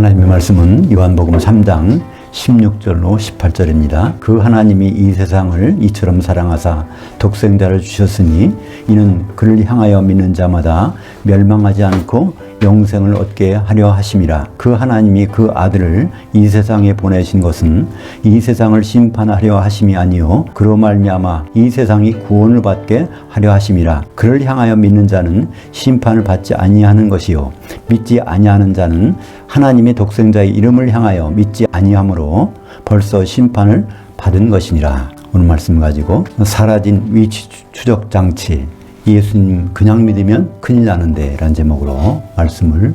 하나님의 말씀은 요한복음 3장 16절로 18절입니다. 그 하나님이 이 세상을 이처럼 사랑하사 독생자를 주셨으니 이는 그를 향하여 믿는 자마다 멸망하지 않고 영생을 얻게 하려 하심이라. 그 하나님이 그 아들을 이 세상에 보내신 것은 이 세상을 심판하려 하심이 아니요 그로 말미암아 이 세상이 구원을 받게 하려 하심이라. 그를 향하여 믿는 자는 심판을 받지 아니하는 것이요 믿지 아니하는 자는 하나님의 독생자의 이름을 향하여 믿지 아니하므로 벌써 심판을 받은 것이니라. 오늘 말씀 가지고 사라진 위치 추적 장치, 예수님 그냥 믿으면 큰일 나는데 라는 제목으로 말씀을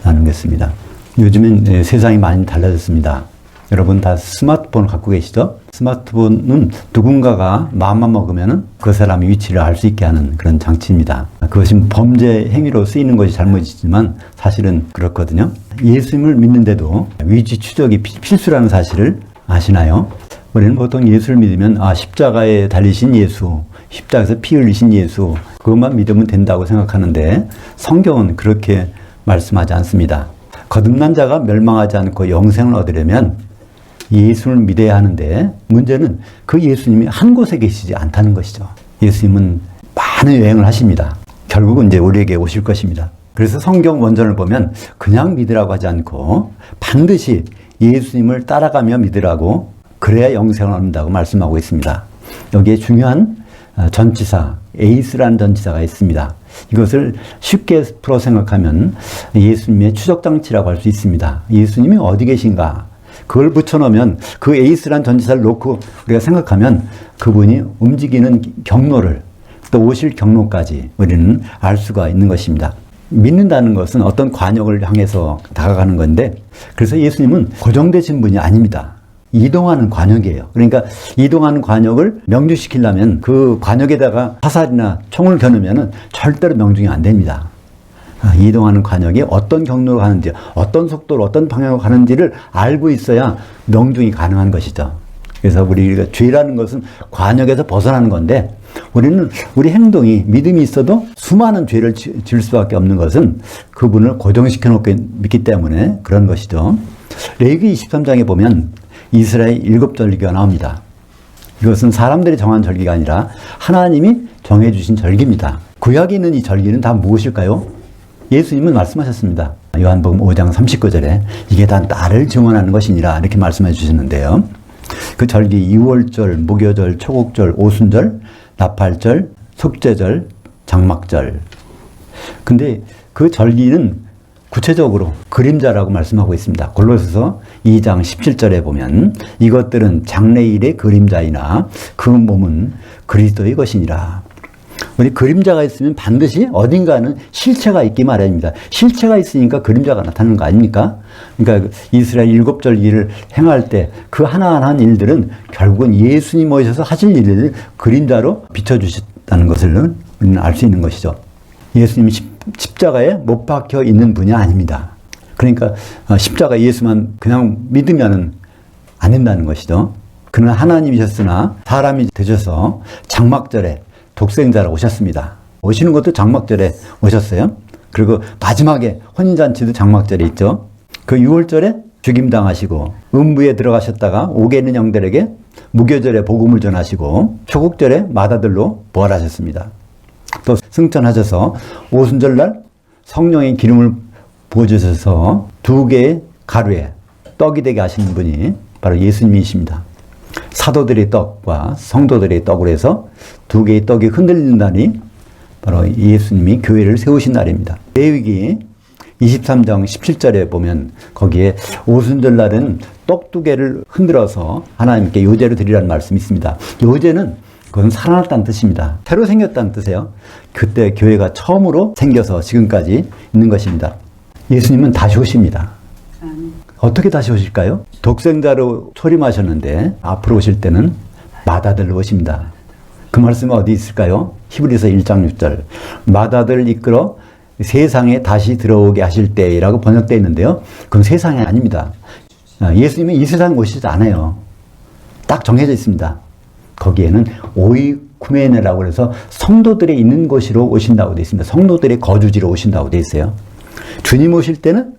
나누겠습니다. 요즘엔 세상이 많이 달라졌습니다. 여러분 다 스마트폰 갖고 계시죠? 스마트폰은 누군가가 마음만 먹으면 그 사람의 위치를 알 수 있게 하는 그런 장치입니다. 그것이 범죄 행위로 쓰이는 것이 잘못이지만 사실은 그렇거든요. 예수님을 믿는데도 위치 추적이 필수라는 사실을 아시나요? 우리는 보통 예수를 믿으면 십자가에 달리신 예수, 십자가에서 피 흘리신 예수, 그것만 믿으면 된다고 생각하는데 성경은 그렇게 말씀하지 않습니다. 거듭난 자가 멸망하지 않고 영생을 얻으려면 예수를 믿어야 하는데 문제는 그 예수님이 한 곳에 계시지 않다는 것이죠. 예수님은 많은 여행을 하십니다. 결국은 이제 우리에게 오실 것입니다. 그래서 성경 원전을 보면 그냥 믿으라고 하지 않고 반드시 예수님을 따라가며 믿으라고, 그래야 영생을 얻는다고 말씀하고 있습니다. 여기에 중요한 전치사, 에이스라는 전치사가 있습니다. 이것을 쉽게 풀어 생각하면 예수님의 추적장치라고 할 수 있습니다. 예수님이 어디 계신가? 그걸 붙여놓으면 그 에이스란 전치사를 놓고 우리가 생각하면 그분이 움직이는 경로를, 또 오실 경로까지 우리는 알 수가 있는 것입니다. 믿는다는 것은 어떤 관역을 향해서 다가가는 건데, 그래서 예수님은 고정되신 분이 아닙니다. 이동하는 관역이에요. 그러니까 이동하는 관역을 명중시키려면 그 관역에다가 화살이나 총을 겨누면 절대로 명중이 안 됩니다. 이동하는 관역이 어떤 경로로 가는지, 어떤 속도로 어떤 방향으로 가는지를 알고 있어야 명중이 가능한 것이죠. 그래서 우리가 죄라는 것은 관역에서 벗어나는 건데, 우리는 우리 행동이 믿음이 있어도 수많은 죄를 지을 수밖에 없는 것은 그분을 고정시켜 놓고 믿기 때문에 그런 것이죠. 레위기 23장에 보면 이스라엘 7절기가 나옵니다. 이것은 사람들이 정한 절기가 아니라 하나님이 정해주신 절기입니다. 구약에 있는 이 절기는 다 무엇일까요? 예수님은 말씀하셨습니다. 요한복음 5장 39절에 이게 다 나를 증언하는 것이니라 이렇게 말씀해 주셨는데요. 그 절기 유월절, 무교절, 초국절, 오순절, 나팔절, 속죄절, 장막절. 근데 그 절기는 구체적으로 그림자라고 말씀하고 있습니다. 골로새서 2장 17절에 보면 이것들은 장래일의 그림자이나 그 몸은 그리스도의 것이니라. 우리 그림자가 있으면 반드시 어딘가는 실체가 있기 마련입니다. 실체가 있으니까 그림자가 나타나는 거 아닙니까? 그러니까 이스라엘 7절기를 행할 때 그 하나하나 일들은 결국은 예수님 오셔서 하실 일을 그림자로 비춰주셨다는 것을 우리는 알 수 있는 것이죠. 예수님이 십자가에 못 박혀 있는 분이 아닙니다. 그러니까 십자가 예수만 그냥 믿으면 안 된다는 것이죠. 그는 하나님이셨으나 사람이 되셔서 장막절에 독생자로 오셨습니다. 오시는 것도 장막절에 오셨어요. 그리고 마지막에 혼인잔치도 장막절에 있죠. 그 6월절에 죽임당하시고 음부에 들어가셨다가 옥에 있는 영들에게 무교절에 복음을 전하시고 초국절에 마다들로 부활하셨습니다. 또 승천하셔서 오순절날 성령의 기름을 부어주셔서 2개의 가루에 떡이 되게 하시는 분이 바로 예수님이십니다. 사도들의 떡과 성도들의 떡으로 해서 2개의 떡이 흔들리는 날이 바로 예수님이 교회를 세우신 날입니다. 레위기 23장 17절에 보면 거기에 오순절 날은 떡 2개를 흔들어서 하나님께 요제를 드리라는 말씀이 있습니다. 요제는 그건 살아났다는 뜻입니다. 새로 생겼다는 뜻이에요. 그때 교회가 처음으로 생겨서 지금까지 있는 것입니다. 예수님은 다시 오십니다. 어떻게 다시 오실까요? 독생자로 초림하셨는데 앞으로 오실 때는 마다들로 오십니다. 그 말씀은 어디 있을까요? 히브리서 1장 6절. 마다들을 이끌어 세상에 다시 들어오게 하실 때라고 번역되어 있는데요. 그건 세상이 아닙니다. 예수님은 이 세상에 오시지 않아요. 딱 정해져 있습니다. 거기에는 오이쿠메네라고 해서 성도들이 있는 곳으로 오신다고 되어 있습니다. 성도들의 거주지로 오신다고 되어 있어요. 주님 오실 때는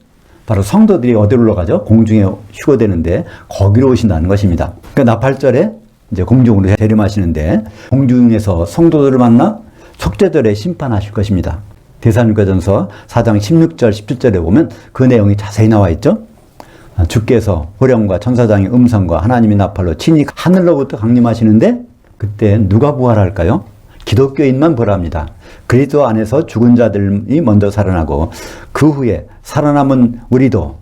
바로 성도들이 어디로 올라가죠? 공중에 휴거되는데 거기로 오신다는 것입니다. 그러니까 나팔절에 이제 공중으로 재림하시는데 공중에서 성도들을 만나 속죄절에 심판하실 것입니다. 데살로니가전서 4장 16절 17절에 보면 그 내용이 자세히 나와 있죠. 주께서 호령과 천사장의 음성과 하나님의 나팔로 친히 하늘로부터 강림하시는데 그때 누가 부활할까요? 기독교인만 부활합니다. 그리스도 안에서 죽은 자들이 먼저 살아나고 그 후에 살아남은 우리도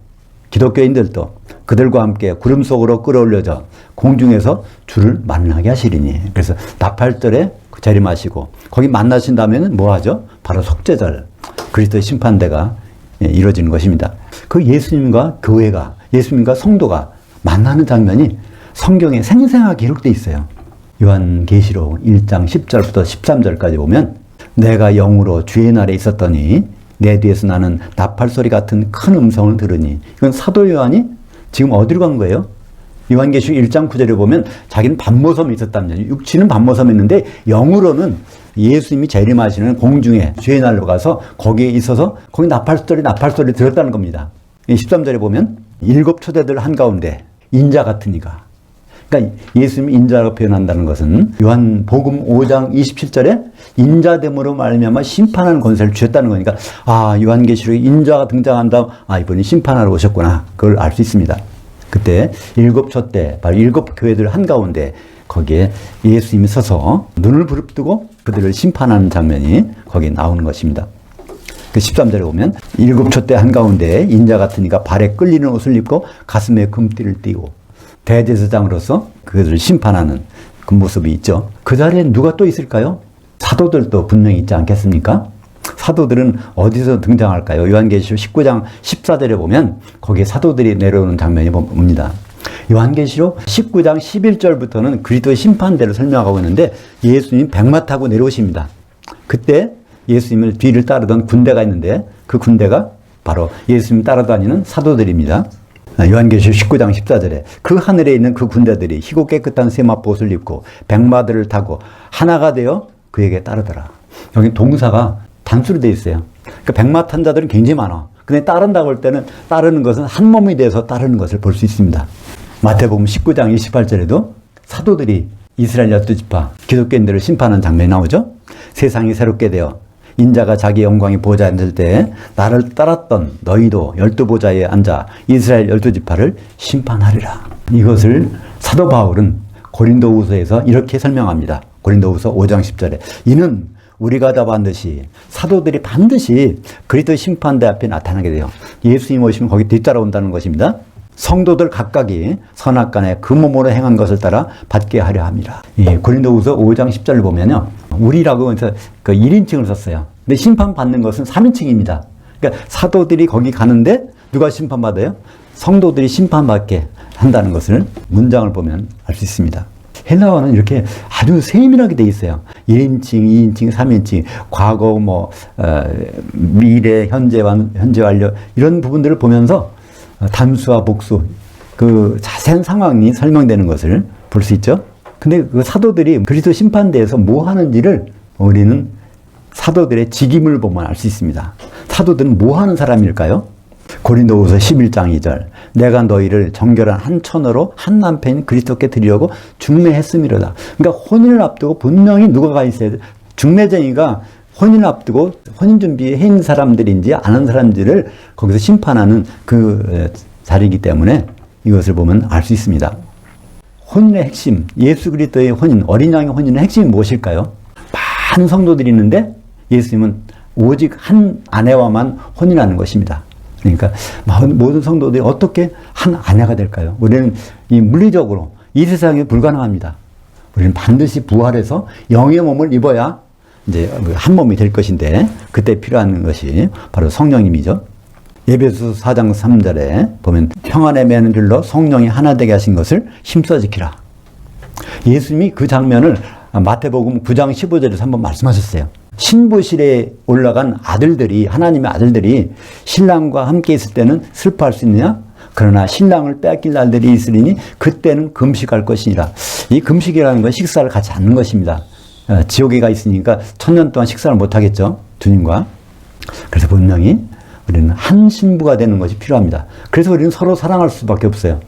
기독교인들도 그들과 함께 구름 속으로 끌어올려져 공중에서 주를 만나게 하시리니. 그래서 나팔절에 재림하시고 거기 만나신 다음에는 뭐 하죠? 바로 속죄절, 그리스도의 심판대가 이루어지는 것입니다. 그 예수님과 교회가, 예수님과 성도가 만나는 장면이 성경에 생생하게 기록되어 있어요. 요한계시록 1장 10절부터 13절까지 보면 내가 영으로 주의 날에 있었더니 내 뒤에서 나는 나팔소리 같은 큰 음성을 들으니. 이건 사도 요한이 지금 어디로 간 거예요? 요한계시록 1장 9절에 보면 자기는 밤모섬에 있었다면, 육체는 밤모섬에 있는데 영으로는 예수님이 재림하시는 공중에 주의 날로 가서 거기에 있어서 거기 나팔소리 들었다는 겁니다. 13절에 보면 일곱 초대들 한가운데 인자 같은 이가, 그러니까 예수님이 인자라고 표현한다는 것은 요한복음 5장 27절에 인자됨으로 말미암아 심판하는 권세를 주셨다는 거니까, 아, 요한계시록에 인자가 등장한다, 아, 이분이 심판하러 오셨구나, 그걸 알 수 있습니다. 그때 일곱 촛대, 바로 일곱 교회들 한가운데 거기에 예수님이 서서 눈을 부릅뜨고 그들을 심판하는 장면이 거기에 나오는 것입니다. 그 13절에 보면 일곱 촛대 한가운데 인자 같은 이가 발에 끌리는 옷을 입고 가슴에 금띠를 띠고 대제사장으로서 그들을 심판하는 그 모습이 있죠. 그 자리에 누가 또 있을까요? 사도들도 분명히 있지 않겠습니까? 사도들은 어디서 등장할까요? 요한계시록 19장 14절에 보면 거기에 사도들이 내려오는 장면이 봅니다. 요한계시록 19장 11절부터는 그리스도의 심판대를 설명하고 있는데 예수님 백마 타고 내려오십니다. 그때 예수님을 뒤를 따르던 군대가 있는데 그 군대가 바로 예수님 따라다니는 사도들입니다. 요한계시록 19장 14절에 그 하늘에 있는 그 군대들이 희고 깨끗한 세마포옷을 입고 백마들을 타고 하나가 되어 그에게 따르더라. 여기 동사가 단수로 되어 있어요. 그러니까 백마 탄 자들은 굉장히 많아. 근데 따른다고 할 때는 따르는 것은 한 몸이 돼서 따르는 것을 볼 수 있습니다. 마태복음 19장 28절에도 사도들이 이스라엘 12지파 기독교인들을 심판하는 장면이 나오죠. 세상이 새롭게 되어 인자가 자기 영광의 보좌에 앉을 때 나를 따랐던 너희도 12보좌에 앉아 이스라엘 12지파를 심판하리라. 이것을 사도 바울은 고린도후서에서 이렇게 설명합니다. 고린도후서 5장 10절에 이는 우리가 다 반드시 사도들이 반드시 그리스도의 심판대 앞에 나타나게 돼요. 예수님 오시면 거기 뒤따라온다는 것입니다. 성도들 각각이 선악간에 그 몸으로 행한 것을 따라 받게 하려 함이라. 고린도후서 5장 10절을 보면요, 우리라고 해서 그 1인칭을 썼어요. 근데 심판받는 것은 3인칭입니다. 그러니까 사도들이 거기 가는데 누가 심판받아요? 성도들이 심판받게 한다는 것을 문장을 보면 알 수 있습니다. 헬라어는 이렇게 아주 세밀하게 돼 있어요. 1인칭, 2인칭, 3인칭, 과거, 미래, 현재 완료, 이런 부분들을 보면서 단수와 복수, 그 자세한 상황이 설명되는 것을 볼 수 있죠. 근데 그 사도들이 그리스도 심판대에서 뭐 하는지를 우리는 사도들의 직임을 보면 알 수 있습니다. 사도들은 뭐 하는 사람일까요? 고린도후서 11장 2절 내가 너희를 정결한 한 처너로 한 남편인 그리스도께 드리려고 중매했음이로다. 그러니까 혼인을 앞두고 분명히 누가 가 있어야 돼. 중매쟁이가 혼인을 앞두고 혼인 준비해 있는 사람들인지 안 한 사람들을 거기서 심판하는 그 자리이기 때문에 이것을 보면 알 수 있습니다. 혼인의 핵심, 예수 그리스도의 혼인, 어린 양의 혼인의 핵심이 무엇일까요? 많은 성도들이 있는데 예수님은 오직 한 아내와만 혼인하는 것입니다. 그러니까 모든 성도들이 어떻게 한 아내가 될까요? 우리는 이 물리적으로 이 세상에 불가능합니다. 우리는 반드시 부활해서 영의 몸을 입어야 이제 한 몸이 될 것인데 그때 필요한 것이 바로 성령님이죠. 에베소서 4장 3절에 보면 평안의 매는 줄로 성령이 하나 되게 하신 것을 힘써 지키라. 예수님이 그 장면을 마태복음 9장 15절에서 한번 말씀하셨어요. 신부실에 올라간 아들들이, 하나님의 아들들이 신랑과 함께 있을 때는 슬퍼할 수 있느냐? 그러나 신랑을 빼앗길 날들이 있으리니 그때는 금식할 것이니라. 이 금식이라는 건 식사를 같이 않는 것입니다. 지옥에가 있으니까 1000년 동안 식사를 못 하겠죠, 주님과. 그래서 분명히 우리는 한 신부가 되는 것이 필요합니다. 그래서 우리는 서로 사랑할 수밖에 없어요.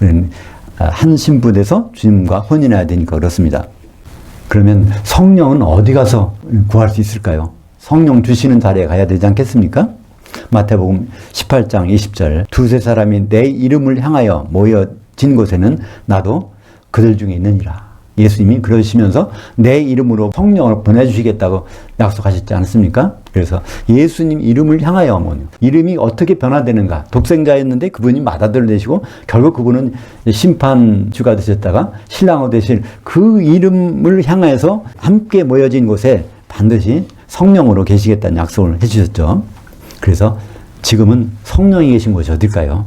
우리는 한 신부 돼서 주님과 혼인해야 되니까 그렇습니다. 그러면 성령은 어디 가서 구할 수 있을까요? 성령 주시는 자리에 가야 되지 않겠습니까? 마태복음 18장 20절 두세 사람이 내 이름을 향하여 모여진 곳에는 나도 그들 중에 있느니라. 예수님이 그러시면서 내 이름으로 성령을 보내주시겠다고 약속하셨지 않습니까? 그래서 예수님 이름을 향하여 이름이 어떻게 변화되는가. 독생자였는데 그분이 맏아들을 되시고 결국 그분은 심판주가 되셨다가 신랑으로 되실 그 이름을 향해서 함께 모여진 곳에 반드시 성령으로 계시겠다는 약속을 해주셨죠. 그래서 지금은 성령이 계신 곳이 어딜까요?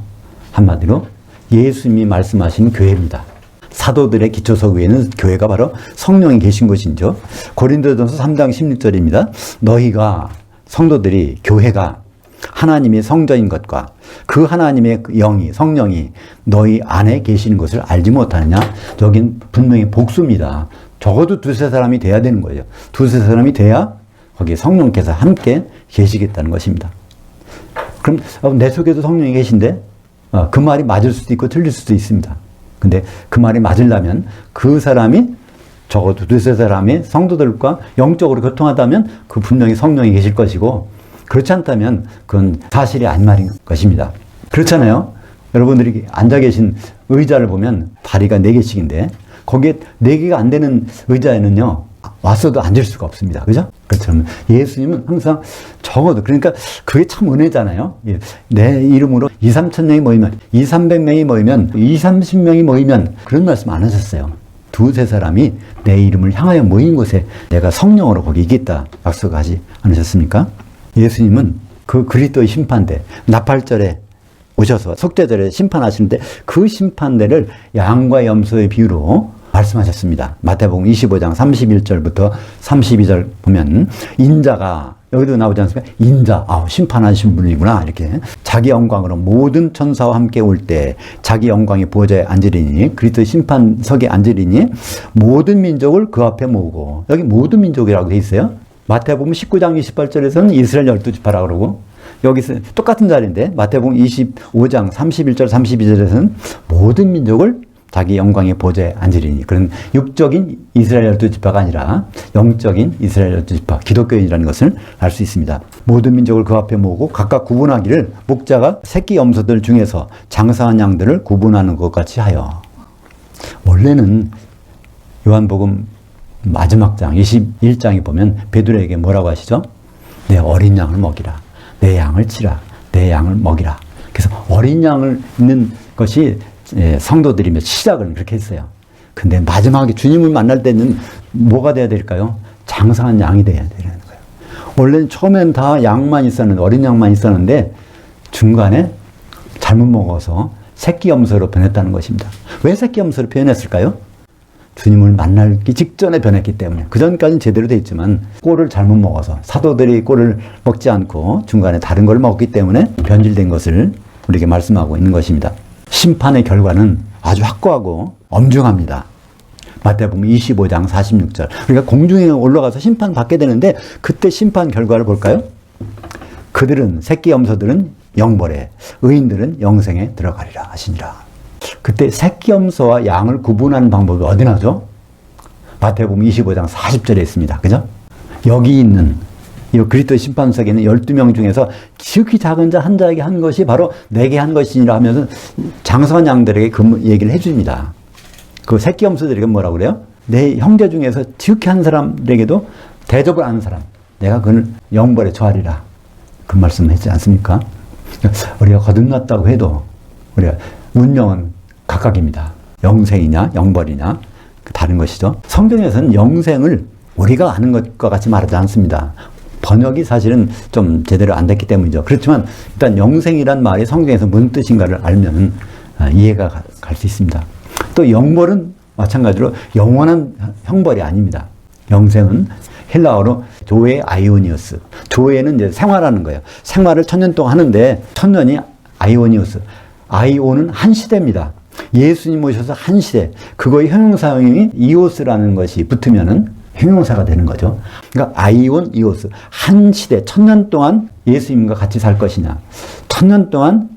한마디로 예수님이 말씀하신 교회입니다. 사도들의 기초석 위에는 교회가 바로 성령이 계신 곳이죠. 고린도전서 3장 16절입니다. 너희가 성도들이 교회가 하나님의 성전인 것과 그 하나님의 영이 성령이 너희 안에 계시는 것을 알지 못하느냐? 여긴 분명히 복수입니다. 적어도 두세 사람이 돼야 되는 거예요. 두세 사람이 돼야 거기에 성령께서 함께 계시겠다는 것입니다. 그럼 내 속에도 성령이 계신데 그 말이 맞을 수도 있고 틀릴 수도 있습니다. 근데 그 말이 맞으려면 그 사람이 적어도 두세 사람의 성도들과 영적으로 교통하다면 그 분명히 성령이 계실 것이고 그렇지 않다면 그건 사실이 아닌 말인 것입니다. 그렇잖아요. 여러분들이 앉아 계신 의자를 보면 다리가 4개씩인데 거기에 4개가 안 되는 의자에는요 왔어도 앉을 수가 없습니다. 그죠? 그렇죠. 예수님은 항상 적어도 그러니까 그게 참 은혜잖아요. 내 이름으로 2,3,000명이 모이면 2,300명이 모이면 2,30명이 모이면 그런 말씀 안 하셨어요. 두세 사람이 내 이름을 향하여 모인 곳에 내가 성령으로 거기 있겠다 약속하지 않으셨습니까? 예수님은 그 그리스도의 심판대 나팔절에 오셔서 속죄절에 심판하시는데 그 심판대를 양과 염소의 비유로 말씀하셨습니다. 마태복음 25장 31절부터 32절 보면 인자가 여기도 나오지 않습니까? 인자, 심판하신 분이구나 이렇게 자기 영광으로 모든 천사와 함께 올 때 자기 영광의 보좌에 앉으리니 그리스도의 심판석에 앉으리니 모든 민족을 그 앞에 모으고 여기 모든 민족이라고 돼 있어요. 마태복음 19장 28절에서는 이스라엘 12지파라고 그러고 여기서 똑같은 자리인데 마태복음 25장 31절 32절에서는 모든 민족을 자기 영광의 보좌에 앉으리니 그런 육적인 이스라엘 12지파가 아니라 영적인 이스라엘 12지파 기독교인이라는 것을 알 수 있습니다. 모든 민족을 그 앞에 모으고 각각 구분하기를 목자가 새끼 염소들 중에서 장사한 양들을 구분하는 것 같이 하여. 원래는 요한복음 마지막 장 21장에 보면 베드로에게 뭐라고 하시죠? 내 어린 양을 먹이라. 내 양을 치라. 내 양을 먹이라. 그래서 어린 양을 있는 것이 성도들이며 시작을 그렇게 했어요. 근데 마지막에 주님을 만날 때는 뭐가 돼야 될까요? 장사한 양이 돼야 되는 거예요. 원래는 처음엔 다 양만 있었는데 어린 양만 있었는데 중간에 잘못 먹어서 새끼 염소로 변했다는 것입니다. 왜 새끼 염소로 변했을까요? 주님을 만나기 직전에 변했기 때문에 그 전까지는 제대로 돼 있지만 꼴을 잘못 먹어서 사도들이 꼴을 먹지 않고 중간에 다른 걸 먹기 때문에 변질된 것을 우리에게 말씀하고 있는 것입니다. 심판의 결과는 아주 확고하고 엄중합니다. 마태복음 25장 46절. 우리가 공중에 올라가서 심판 받게 되는데 그때 심판 결과를 볼까요? 그들은 새끼 염소들은 영벌에 의인들은 영생에 들어가리라 하시니라. 그때 새끼 염소와 양을 구분하는 방법이 어디 나죠? 마태복음 25장 40절에 있습니다. 그죠? 여기 있는 이 그리스도의 심판석에 있는 12명 중에서 지극히 작은 자 한 자에게 한 것이 바로 내게 한 것이니라 하면서 장사한 양들에게 그 얘기를 해줍니다. 그 새끼 염소들에게 뭐라고 그래요? 내 형제 중에서 지극히 한 사람에게도 대접을 하는 사람 내가 그를 영벌에 처하리라. 그 말씀 했지 않습니까? 우리가 거듭났다고 해도 우리가 운명은 각각입니다. 영생이냐 영벌이냐 다른 것이죠. 성경에서는 영생을 우리가 아는 것과 같이 말하지 않습니다. 번역이 사실은 좀 제대로 안 됐기 때문이죠. 그렇지만 일단 영생이란 말이 성경에서 무슨 뜻인가를 알면 이해가 갈 수 있습니다. 또 영벌은 마찬가지로 영원한 형벌이 아닙니다. 영생은 헬라어로 조에 아이오니우스. 조에는 이제 생활하는 거예요. 생활을 1000년 동안 하는데 1000년이 아이오니우스. 아이오는 한 시대입니다. 예수님 오셔서 한 시대. 그거의 형용사형이 이오스라는 것이 붙으면은 형용사가 되는 거죠. 그러니까 아이온 이오스, 한 시대 1000년 동안 예수님과 같이 살 것이냐, 1000년 동안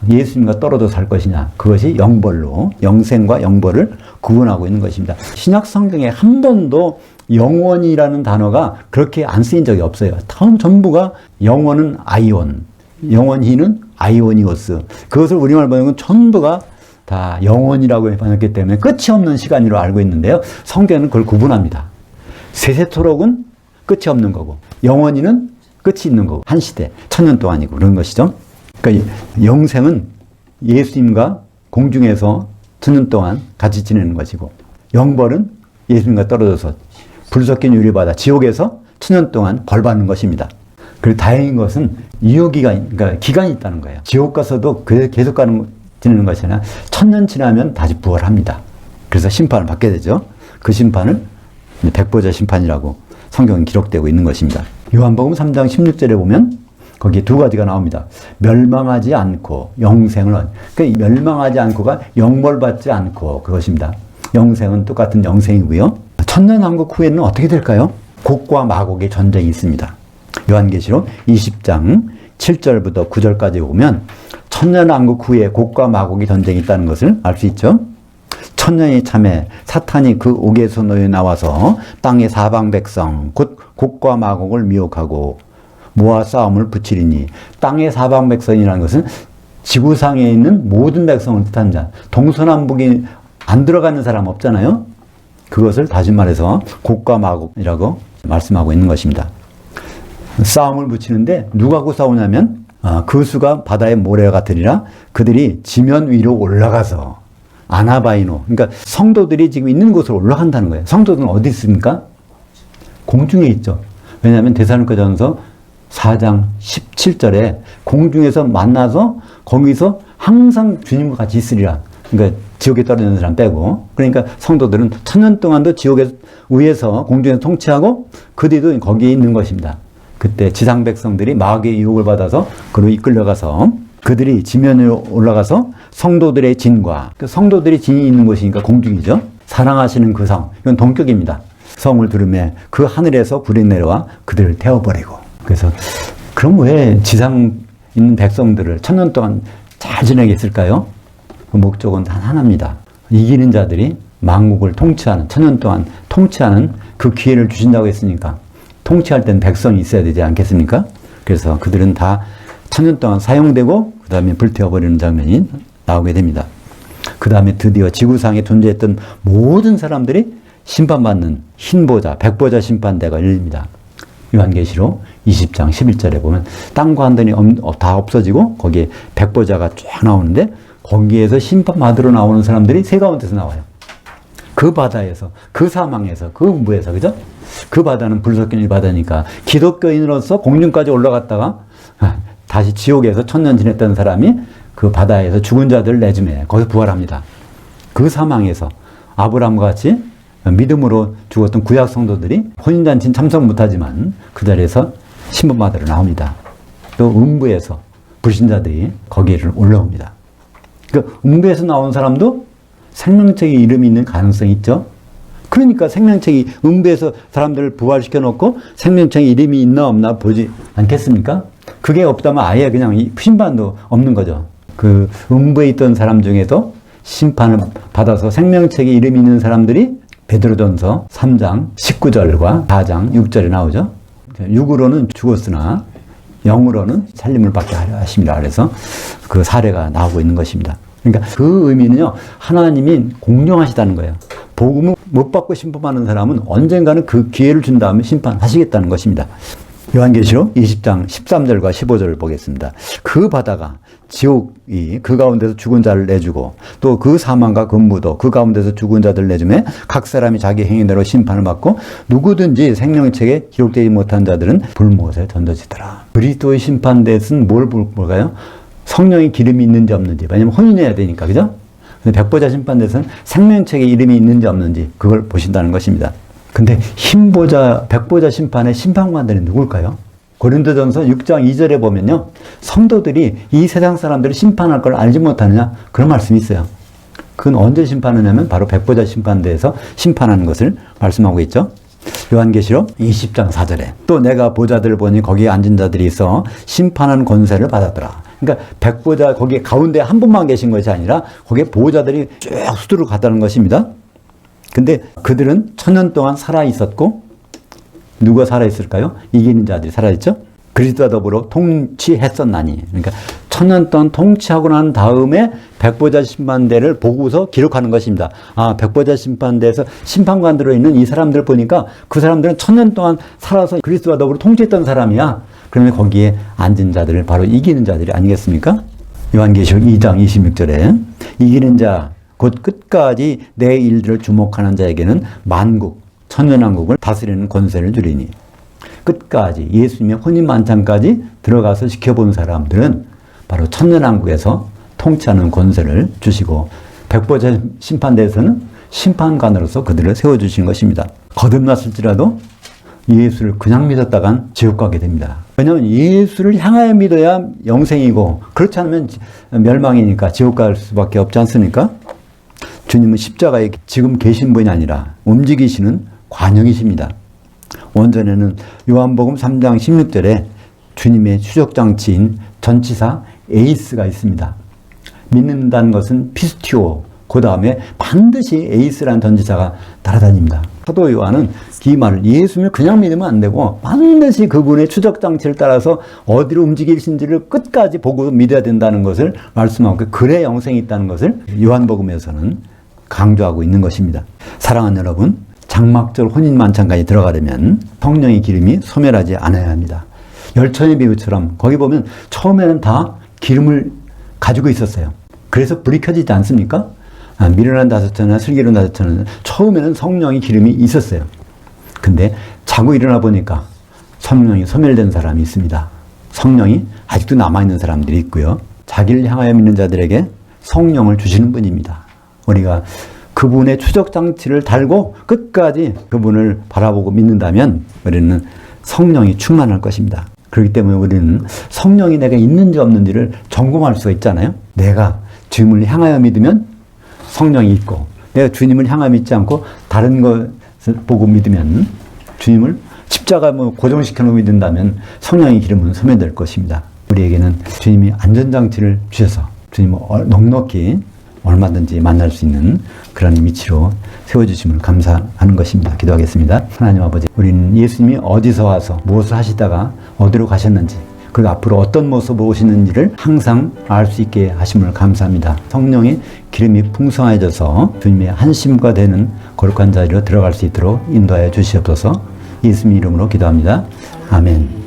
예수님과 떨어져 살 것이냐, 그것이 영벌로, 영생과 영벌을 구분하고 있는 것입니다. 신약 성경에 한 번도 영원이라는 단어가 그렇게 안 쓰인 적이 없어요. 전부가 영원은 아이온, 영원히는 아이오니오스. 그것을 우리말 번역은 전부가 다 영원이라고 번역했기 때문에 끝이 없는 시간으로 알고 있는데요. 성경은 그걸 구분합니다. 세세토록은 끝이 없는 거고, 영원히는 끝이 있는 거고, 한 시대, 1000년 동안이고, 그런 것이죠. 그러니까 영생은 예수님과 공중에서 1000년 동안 같이 지내는 것이고, 영벌은 예수님과 떨어져서 불 섞인 유리바다, 지옥에서 1000년 동안 벌 받는 것입니다. 그리고 다행인 것은 유효기간, 그러니까 기간이 있다는 거예요. 지옥 가서도 계속 지내는 것이 아니라 1000년 지나면 다시 부활합니다. 그래서 심판을 받게 되죠. 그 심판을 백보자 심판이라고 성경은 기록되고 있는 것입니다. 요한복음 3장 16절에 보면 거기에 두 가지가 나옵니다. 멸망하지 않고 영생을, 그러니까 멸망하지 않고가 영벌받지 않고, 그것입니다. 영생은 똑같은 영생이고요. 천년왕국 후에는 어떻게 될까요? 곡과 마곡의 전쟁이 있습니다. 요한계시록 20장 7절부터 9절까지 보면 천년왕국 후에 곡과 마곡의 전쟁이 있다는 것을 알 수 있죠. 천년이 참에 사탄이 그 옥에서 놓여 나와서 땅의 사방 백성 곧 곡과 마곡을 미혹하고 모아 싸움을 붙이리니, 땅의 사방 백성이라는 것은 지구상에 있는 모든 백성을 뜻하는 자, 동서남북이 안 들어가는 사람 없잖아요. 그것을 다시 말해서 곡과 마곡이라고 말씀하고 있는 것입니다. 싸움을 붙이는데 누구하고 싸우냐면 그 수가 바다의 모래와 같으리라. 그들이 지면 위로 올라가서 아나바이노, 그러니까 성도들이 지금 있는 곳으로 올라간다는 거예요. 성도들은 어디 있습니까? 공중에 있죠. 왜냐하면 데살로니가전서 4장 17절에 공중에서 만나서 거기서 항상 주님과 같이 있으리라. 그러니까 지옥에 떨어지는 사람 빼고. 그러니까 성도들은 1000년 동안도 지옥에 위에서 공중에서 통치하고 그들도 거기에 있는 것입니다. 그때 지상 백성들이 마귀의 유혹을 받아서 그로 이끌려가서 그들이 지면으로 올라가서 성도들의 진과, 성도들이 진이 있는 곳이니까 공중이죠. 사랑하시는 그 성, 이건 동격입니다. 성을 들으며 그 하늘에서 불이 내려와 그들을 태워버리고. 그래서 그럼 왜 지상 있는 백성들을 1000년 동안 잘 지내겠을까요? 그 목적은 단 하나입니다. 이기는 자들이 만국을 통치하는, 1000년 동안 통치하는 그 기회를 주신다고 했으니까 통치할 때는 백성이 있어야 되지 않겠습니까? 그래서 그들은 다 1000년 동안 사용되고 그 다음에 불태워버리는 장면이 나오게 됩니다. 그 다음에 드디어 지구상에 존재했던 모든 사람들이 심판받는 흰보자, 백보자 심판대가 열립니다. 요한계시록 20장 11절에 보면 땅과 하늘이 다 없어지고 거기에 백보자가 쫙 나오는데 거기에서 심판받으러 나오는 사람들이 세 가운데서 나와요. 그 바다에서, 그 사망에서, 그 음부에서, 그죠? 그 바다는 불 섞인 바다니까 기독교인으로서 공중까지 올라갔다가 다시 지옥에서 1000년 지냈던 사람이 그 바다에서 죽은 자들을 내주매 거기서 부활합니다. 그 사망에서 아브라함과 같이 믿음으로 죽었던 구약 성도들이 혼인잔치는 참석 못하지만 그 자리에서 신분받으러 나옵니다. 또 음부에서 불신자들이 거기를 올라옵니다. 그 음부에서 나온 사람도 생명책에 이름이 있는 가능성이 있죠. 그러니까 생명책이 음부에서 사람들을 부활시켜 놓고 생명책에 이름이 있나 없나 보지 않겠습니까? 그게 없다면 아예 그냥 심판도 없는 거죠. 그 음부에 있던 사람 중에도 심판을 받아서 생명책에 이름이 있는 사람들이 베드로전서 3장 19절과 4장 6절에 나오죠. 육으로는 죽었으나 영으로는 살림을 받게 하려 하심이라. 그래서 그 사례가 나오고 있는 것입니다. 그러니까 그 의미는요, 하나님이 공정하시다는 거예요. 복음을 못 받고 심판하는 사람은 언젠가는 그 기회를 준 다음에 심판하시겠다는 것입니다. 요한계시록 20장 13절과 15절을 보겠습니다. 그 바다가 지옥이 그 가운데서 죽은 자를 내주고 또 그 사망과 근무도 그 가운데서 죽은 자들을 내주매 각 사람이 자기 행위대로 심판을 받고 누구든지 생명책에 기록되지 못한 자들은 불못에 던져지더라. 그리스도의 심판대에서는 뭘 볼까요? 성령의 기름이 있는지 없는지. 왜냐면 혼인해야 되니까, 그죠? 백보자 심판대에서는 생명책에 이름이 있는지 없는지 그걸 보신다는 것입니다. 근데 흰보자, 백보자 심판의 심판관들은 누굴까요? 고린도전서 6장 2절에 보면요, 성도들이 이 세상 사람들을 심판할 걸 알지 못하느냐, 그런 말씀이 있어요. 그건 언제 심판하냐면 바로 백보자 심판대에서 심판하는 것을 말씀하고 있죠. 요한계시록 20장 4절에 또 내가 보좌들을 보니 거기에 앉은 자들이 있어 심판하는 권세를 받았더라. 그러니까 백보자 거기 가운데 한 분만 계신 것이 아니라 거기에 보호자들이 쭉 수두룩 갔다는 것입니다. 근데 그들은 1000년 동안 살아있었고 누가 살아있을까요? 이기는 자들이 살아있죠. 그리스도와 더불어 통치했었나니. 그러니까 1000년 동안 통치하고 난 다음에 백보자 심판대를 보고서 기록하는 것입니다. 아, 백보자 심판대에서 심판관 들어있는 이 사람들 보니까 그 사람들은 1000년 동안 살아서 그리스도와 더불어 통치했던 사람이야. 그러면 거기에 앉은 자들을 바로 이기는 자들이 아니겠습니까? 요한계시록 2장 26절에 이기는 자 곧 끝까지 내 일들을 주목하는 자에게는 만국 천년왕국을 다스리는 권세를 주리니. 끝까지 예수님의 혼인만찬까지 들어가서 지켜본 사람들은 바로 천년왕국에서 통치하는 권세를 주시고 백보자 심판대에서는 심판관으로서 그들을 세워주신 것입니다. 거듭났을지라도 예수를 그냥 믿었다간 지옥 가게 됩니다. 왜냐하면 예수를 향하여 믿어야 영생이고 그렇지 않으면 멸망이니까 지옥 갈 수밖에 없지 않습니까? 주님은 십자가에 지금 계신 분이 아니라 움직이시는 관영이십니다. 원전에는 요한복음 3장 16절에 주님의 추적장치인 전치사 에이스가 있습니다. 믿는다는 것은 피스티오, 그 다음에 반드시 에이스라는 전치사가 따라다닙니다. 사도 요한은 이 말을 예수님을 그냥 믿으면 안 되고 반드시 그분의 추적장치를 따라서 어디로 움직이신지를 끝까지 보고 믿어야 된다는 것을 말씀하고 그래 영생이 있다는 것을 요한복음에서는 강조하고 있는 것입니다. 사랑하는 여러분, 장막절 혼인만찬까지 들어가려면 성령의 기름이 소멸하지 않아야 합니다. 열천의 비유처럼 거기 보면 처음에는 다 기름을 가지고 있었어요. 그래서 불이 켜지지 않습니까? 미련한 다섯천이나 슬기로운 다섯천은 처음에는 성령의 기름이 있었어요. 근데 자고 일어나 보니까 성령이 소멸된 사람이 있습니다. 성령이 아직도 남아있는 사람들이 있고요. 자기를 향하여 믿는 자들에게 성령을 주시는 분입니다. 우리가 그분의 추적장치를 달고 끝까지 그분을 바라보고 믿는다면 우리는 성령이 충만할 것입니다. 그렇기 때문에 우리는 성령이 내가 있는지 없는지를 점검할 수가 있잖아요. 내가 주님을 향하여 믿으면 성령이 있고 내가 주님을 향하여 믿지 않고 다른 것을 보고 믿으면 주님을 십자가 고정시켜 놓고 믿는다면 성령의 기름은 소멸될 것입니다. 우리에게는 주님이 안전장치를 주셔서 주님을 넉넉히 얼마든지 만날 수 있는 그런 위치로 세워주심을 감사하는 것입니다. 기도하겠습니다. 하나님 아버지, 우리는 예수님이 어디서 와서 무엇을 하시다가 어디로 가셨는지 그리고 앞으로 어떤 모습으로 오시는지를 항상 알 수 있게 하심을 감사합니다. 성령의 기름이 풍성해져서 주님의 한심과 되는 거룩한 자리로 들어갈 수 있도록 인도하여 주시옵소서. 예수님 이름으로 기도합니다. 아멘.